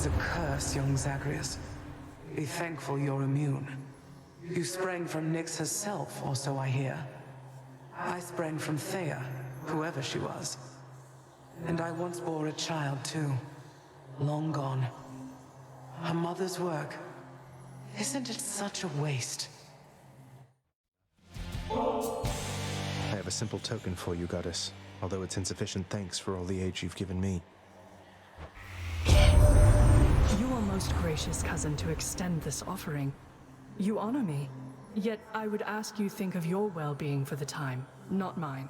a curse, young Zagreus. Be thankful you're immune. You sprang from Nyx herself, or so I hear. I sprang from Thea, whoever she was. And I once bore a child, too. Long gone. Her mother's work. Isn't it such a waste? I have a simple token for you, Goddess, although it's insufficient thanks for all the aid you've given me. You are most gracious, cousin, to extend this offering. You honor me. Yet I would ask you think of your well-being for the time, not mine.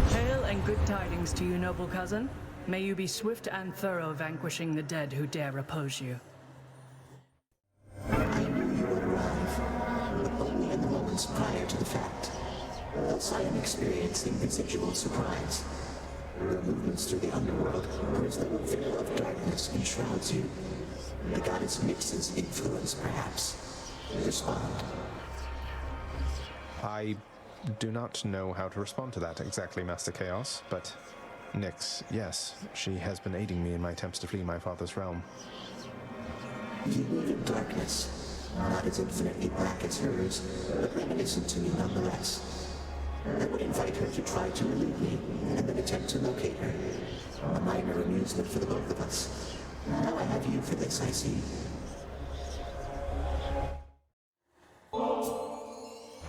Hail and good tidings to you, noble cousin. May you be swift and thorough vanquishing the dead who dare oppose you. I knew you would arrive, but only in the moments prior to the fact. Thus I am experiencing residual surprise. Your movements through the underworld proves that a veil of darkness enshrouds you. The goddess Nyx's influence, perhaps. Respond. I do not know how to respond to that exactly, Master Chaos, but Nyx, yes, she has been aiding me in my attempts to flee my father's realm. You move in darkness, not as infinitely black as hers, but reminiscent to me nonetheless. I would invite her to try to elude me, and then attempt to locate her. A minor amusement for the both of us. Now I have you for this, I see.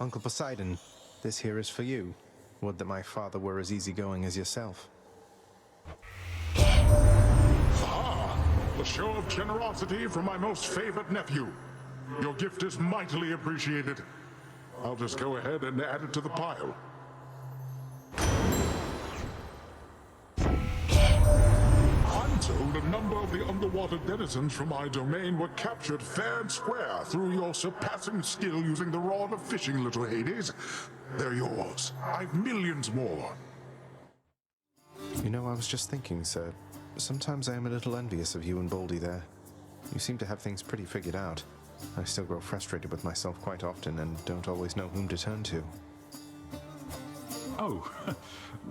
Uncle Poseidon, this here is for you. Would that my father were as easygoing as yourself. Ah, a show of generosity from my most favored nephew. Your gift is mightily appreciated. I'll just go ahead and add it to the pile. I'm told a number of the underwater denizens from my domain were captured fair and square through your surpassing skill using the rod of fishing, little Hades. They're yours. I've millions more. You know, I was just thinking, sir. Sometimes I am a little envious of you and Baldy there. You seem to have things pretty figured out. I still grow frustrated with myself quite often and don't always know whom to turn to. Oh,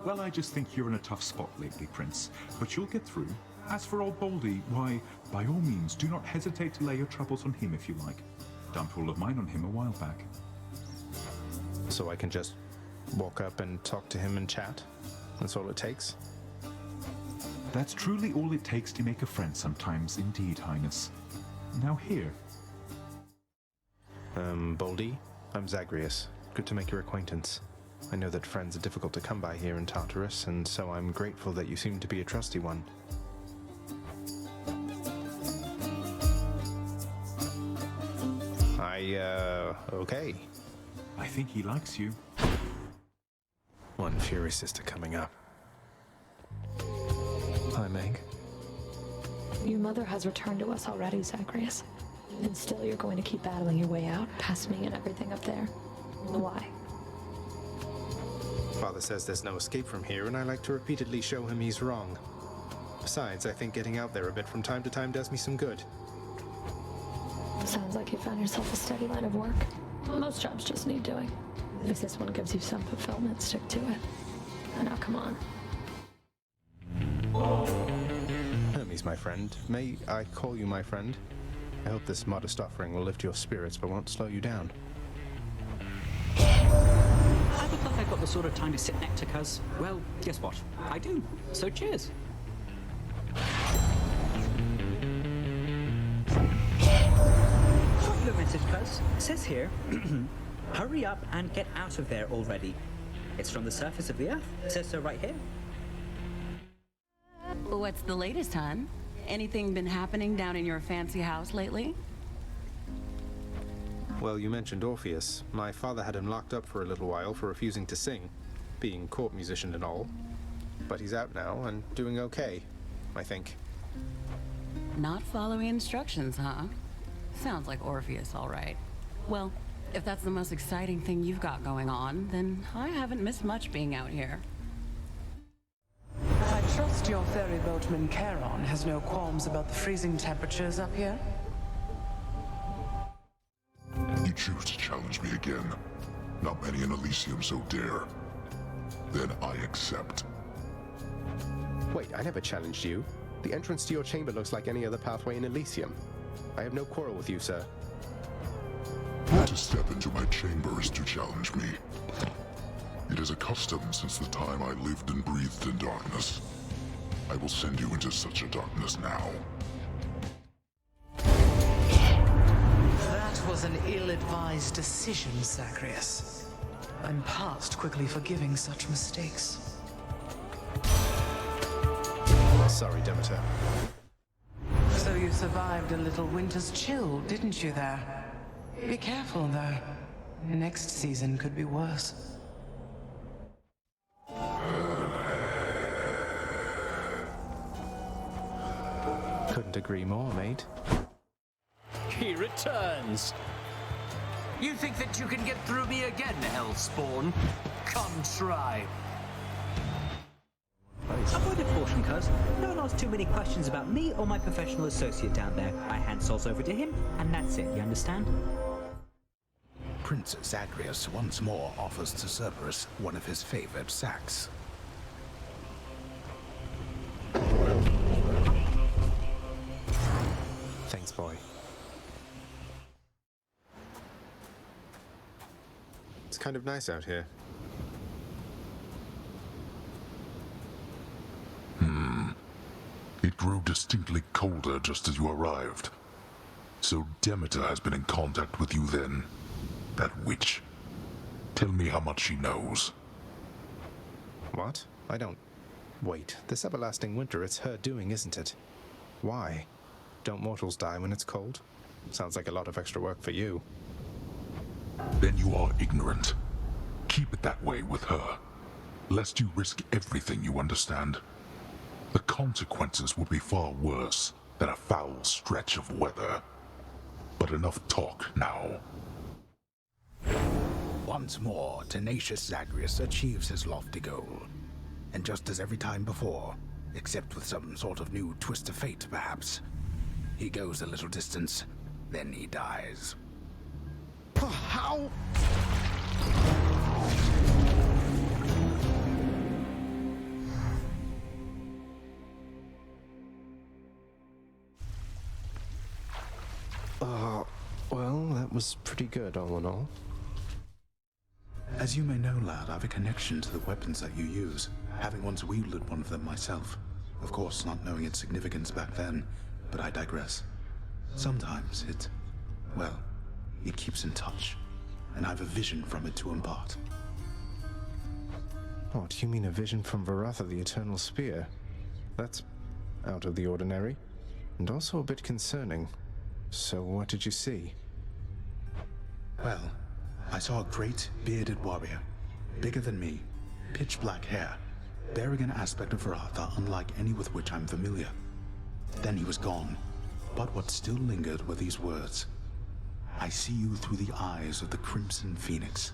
well, I just think you're in a tough spot lately, Prince. But you'll get through. As for old Baldy, why, by all means, do not hesitate to lay your troubles on him if you like. Dumped all of mine on him a while back. So I can just walk up and talk to him and chat? That's all it takes? That's truly all it takes to make a friend sometimes, indeed, Highness. Now here. Baldy, I'm Zagreus. Good to make your acquaintance. I know that friends are difficult to come by here in Tartarus, and so I'm grateful that you seem to be a trusty one. Okay. I think he likes you. One Fury Sister coming up. Hi, Meg. Your mother has returned to us already, Zagreus. And still you're going to keep battling your way out, past me and everything up there. Why? Father says there's no escape from here, and I like to repeatedly show him he's wrong. Besides, I think getting out there a bit from time to time does me some good. Sounds like you found yourself a steady line of work. Most jobs just need doing. If this one gives you some fulfillment, stick to it. Now come on. Hermes, my friend. May I call you my friend? I hope this modest offering will lift your spirits but won't slow you down. I look like I've got the sort of time to sit next to Cuz. Well, guess what? I do. So cheers. Got your message, Cuz. It says here, hurry up and get out of there already. It's from the surface of the Earth. It says so right here. What's the latest, hon? Anything been happening down in your fancy house lately? Well, you mentioned Orpheus. My father had him locked up for a little while for refusing to sing, being court musician and all. But he's out now and doing okay, I think. Not following instructions, huh? Sounds like Orpheus, all right. Well, if that's the most exciting thing you've got going on, then I haven't missed much being out here. I trust your ferry boatman Charon has no qualms about the freezing temperatures up here? You choose to challenge me again. Not many in Elysium so dare. Then I accept. Wait, I never challenged you. The entrance to your chamber looks like any other pathway in Elysium. I have no quarrel with you, sir. To step into my chamber is to challenge me. It is a custom since the time I lived and breathed in darkness. I will send you into such a darkness now. That was an ill-advised decision, Zagreus. I'm past quickly forgiving such mistakes. Sorry, Demeter. So you survived a little winter's chill, didn't you there? Be careful, though. Next season could be worse. Couldn't agree more, mate. He returns. You think that you can get through me again, Hellspawn? Come try. Avoid a caution, cuz. No one asks too many questions about me or my professional associate down there. I hand souls over to him, and that's it, you understand? Prince Zagreus once more offers to Cerberus one of his favorite sacks. Thanks, boy. It's kind of nice out here. It grew distinctly colder just as you arrived. So Demeter has been in contact with you then. That witch. Tell me how much she knows. What? I don't... Wait, this everlasting winter, it's her doing, isn't it? Why? Don't mortals die when it's cold? Sounds like a lot of extra work for you. Then you are ignorant. Keep it that way with her, lest you risk everything, you understand. The consequences would be far worse than a foul stretch of weather. But enough talk now. Once more, tenacious Zagreus achieves his lofty goal. And just as every time before, except with some sort of new twist of fate, perhaps, he goes a little distance, then he dies. How? Well, that was pretty good, all in all. As you may know, lad, I have a connection to the weapons that you use, having once wielded one of them myself. Of course, not knowing its significance back then, but I digress. Sometimes it keeps in touch, and I have a vision from it to impart. What, you mean a vision from Varatha, the Eternal Spear? That's out of the ordinary, and also a bit concerning. So what did you see? Well, I saw a great, bearded warrior, bigger than me, pitch black hair, bearing an aspect of Varatha unlike any with which I'm familiar. Then he was gone, but what still lingered were these words. I see you through the eyes of the Crimson Phoenix.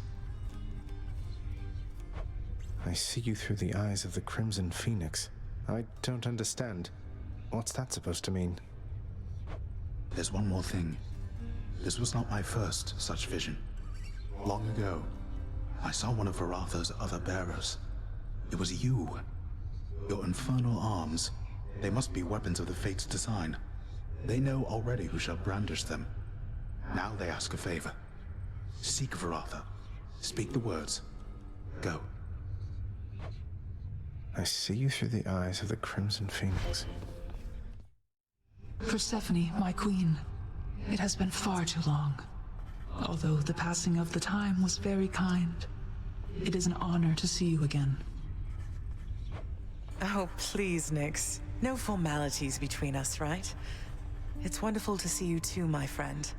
I see you through the eyes of the Crimson Phoenix. I don't understand. What's that supposed to mean? There's one more thing. This was not my first such vision. Long ago, I saw one of Varatha's other bearers. It was you. Your infernal arms. They must be weapons of the Fates' design. They know already who shall brandish them. Now they ask a favor. Seek Varatha. Speak the words. Go. I see you through the eyes of the Crimson Phoenix. Persephone, my queen, it has been far too long. Although the passing of the time was very kind, it is an honor to see you again. Oh, please, Nyx. No formalities between us, right? It's wonderful to see you too, my friend.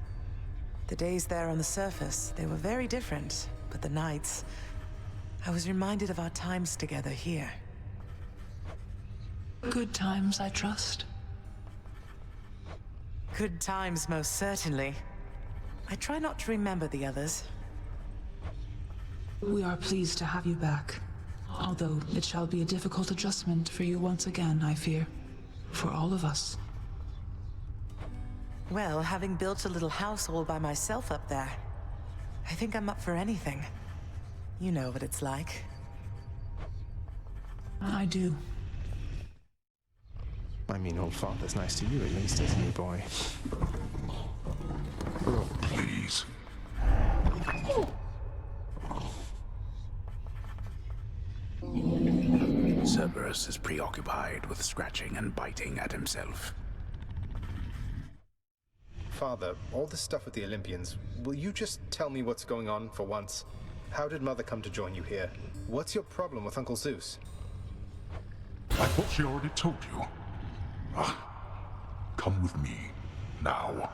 The days there on the surface, they were very different, but the nights... I was reminded of our times together here. Good times, I trust. Good times, most certainly. I try not to remember the others. We are pleased to have you back. Although it shall be a difficult adjustment for you once again, I fear. For all of us. Well, having built a little house all by myself up there, I think I'm up for anything. You know what it's like. I do. I mean, old father's nice to you at least, isn't he, boy? Please. Cerberus is preoccupied with scratching and biting at himself. Father, all this stuff with the Olympians, will you just tell me what's going on for once? How did Mother come to join you here? What's your problem with Uncle Zeus? I thought she already told you. Come with me, now.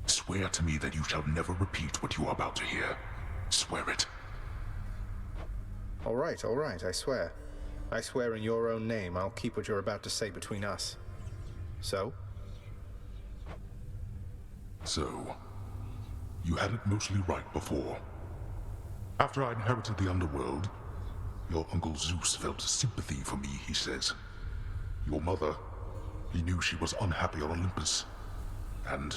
Swear to me that you shall never repeat what you are about to hear. Swear it. All right, I swear. I swear in your own name I'll keep what you're about to say between us. So? So, you had it mostly right before. After I inherited the underworld, your Uncle Zeus felt sympathy for me, he says. Your mother, he knew she was unhappy on Olympus, and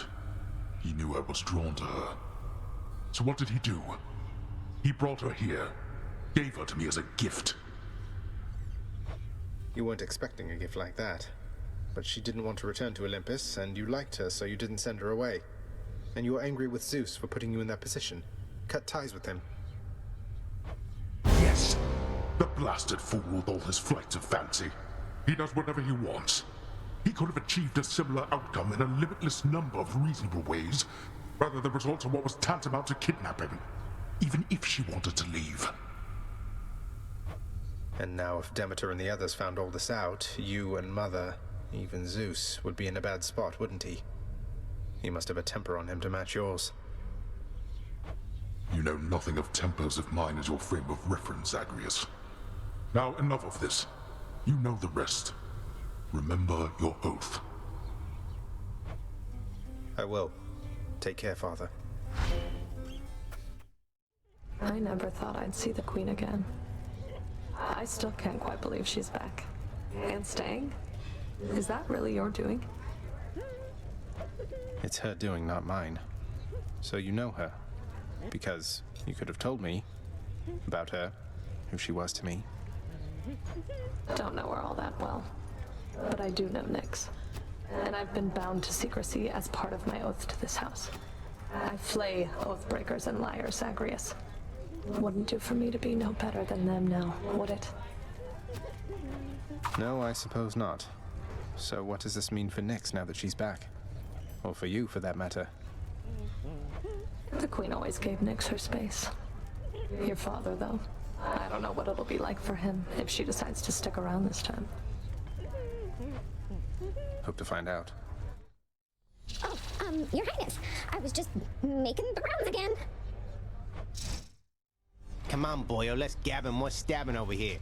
he knew I was drawn to her. So what did he do? He brought her here, gave her to me as a gift. You weren't expecting a gift like that. But she didn't want to return to Olympus, and you liked her, so you didn't send her away. And you were angry with Zeus for putting you in that position. Cut ties with him. Yes. The blasted fool with all his flights of fancy. He does whatever he wants. He could have achieved a similar outcome in a limitless number of reasonable ways, rather than result in what was tantamount to kidnapping, even if she wanted to leave. And now if Demeter and the others found all this out, you and Mother, even Zeus, would be in a bad spot, wouldn't he? He must have a temper on him to match yours. You know nothing of tempers if mine is your frame of reference, Zagreus. Now enough of this. You know the rest. Remember your oath. I will. Take care, Father. I never thought I'd see the Queen again. I still can't quite believe she's back. And staying? Is that really your doing? It's her doing, not mine. So you know her. Because you could have told me about her, who she was to me. Don't know her all that well. But I do know Nyx. And I've been bound to secrecy as part of my oath to this house. I flay oath breakers and liars, Zagreus. Wouldn't do for me to be no better than them now, would it? No, I suppose not. So what does this mean for Nyx now that she's back? Or for you, for that matter? The Queen always gave Nyx her space. Your father, though. I don't know what it'll be like for him if she decides to stick around this time. Hope to find out. Oh, Your Highness, I was just making the rounds again. Come on, boyo, let's gab and more stabbing over here.